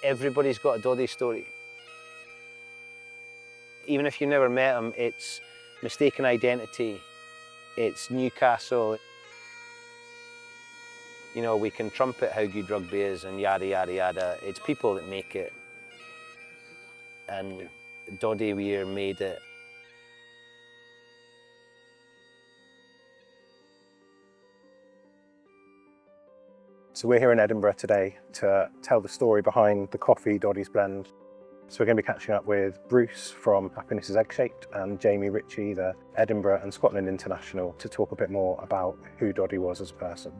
Everybody's got a Doddie story. Even if you never met him, it's mistaken identity, it's Newcastle. You know, we can trumpet how good rugby is and yada, yada, yada. It's people that make it. And Doddie Weir made it. So we're here in Edinburgh today to tell the story behind the coffee Doddie's blend. So we're going to be catching up with Bruce from Happiness is Egg-Shaped and Jamie Ritchie, the Edinburgh and Scotland International, to talk a bit more about who Doddie was as a person.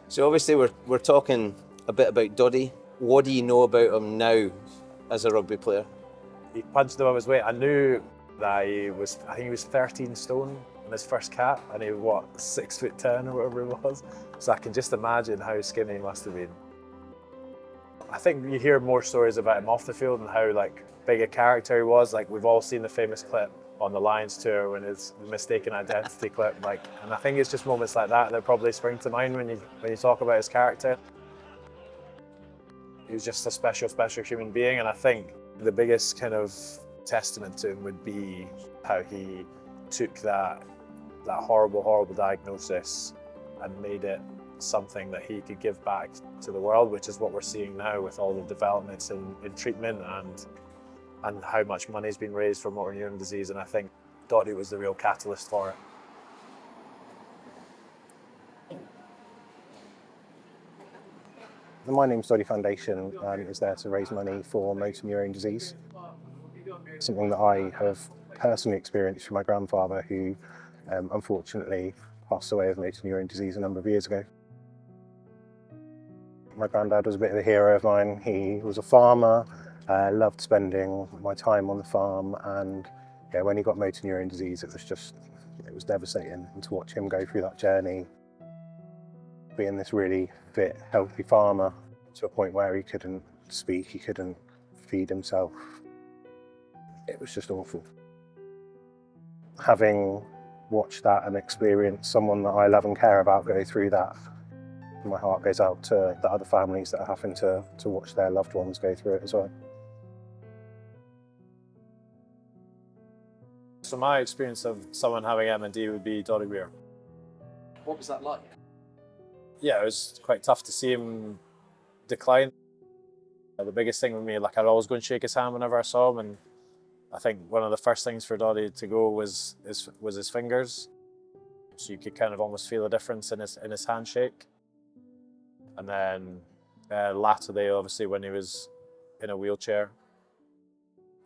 So obviously we're talking a bit about Doddie. What do you know about him now as a rugby player? He punched above his weight. I knew that I think he was 13 stone in his first cap, and he was, what, 6'10" or whatever it was. So I can just imagine how skinny he must have been. I think you hear more stories about him off the field and how big a character he was. Like, we've all seen the famous clip on the Lions tour when it's the mistaken identity clip. And I think it's just moments like that that probably spring to mind when you talk about his character. He was just a special, special human being, and I think the biggest kind of testament to him would be how he took that horrible, horrible diagnosis and made it something that he could give back to the world, which is what we're seeing now with all the developments in treatment and how much money's been raised for motor neuron disease. And I think Doddie was the real catalyst for it. The My Name'5 Doddie Foundation is there to raise money for motor neurone disease. Something that I have personally experienced from my grandfather, who unfortunately passed away of motor neurone disease a number of years ago. My granddad was a bit of a hero of mine. He was a farmer, loved spending my time on the farm, and yeah, when he got motor neurone disease, it was devastating. And to watch him go through that journey, being this really fit, healthy farmer, to a point where he couldn't speak, he couldn't feed himself. It was just awful. Having watched that and experienced someone that I love and care about go through that, my heart goes out to the other families that are having to watch their loved ones go through it as well. So my experience of someone having MND would be Doddie Weir. What was that like? Yeah, it was quite tough to see him decline. The biggest thing with me, I'd always go and shake his hand whenever I saw him, and I think one of the first things for Doddie to go was his fingers. So you could kind of almost feel a difference in his handshake. And then latterly, obviously, when he was in a wheelchair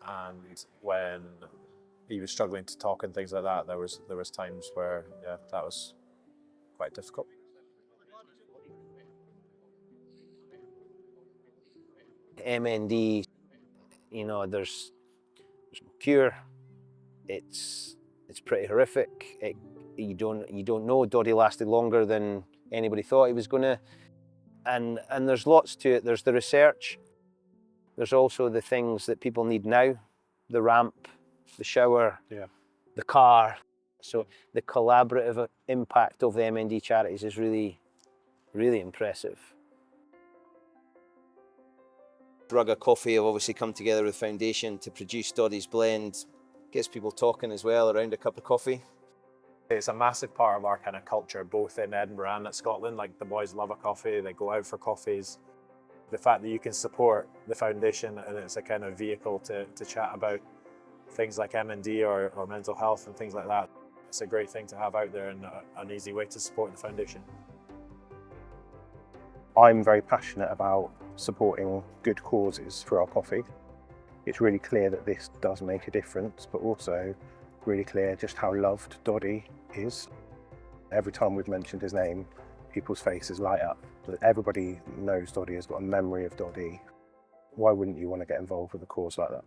and when he was struggling to talk and things like that, there was times where, yeah, that was quite difficult. MND, you know, there's cure. It's pretty horrific. You don't know. Doddie lasted longer than anybody thought he was gonna. And there's lots to it. There's the research. There's also the things that people need now: the ramp, the shower, Yeah. the car. So the collaborative impact of the MND charities is really, really impressive. Rugga Coffee have obviously come together with the foundation to produce Doddie's blend. Gets people talking as well around a cup of coffee. It's a massive part of our kind of culture, both in Edinburgh and at Scotland. Like, the boys love a coffee, they go out for coffees. The fact that you can support the foundation and it's a kind of vehicle to chat about things like MND or mental health and things like that, it's a great thing to have out there and an easy way to support the foundation. I'm very passionate about supporting good causes through our coffee. It's really clear that this does make a difference, but also really clear just how loved Doddie is. Every time we've mentioned his name, people's faces light up. Everybody knows Doddie, has got a memory of Doddie. Why wouldn't you want to get involved with a cause like that?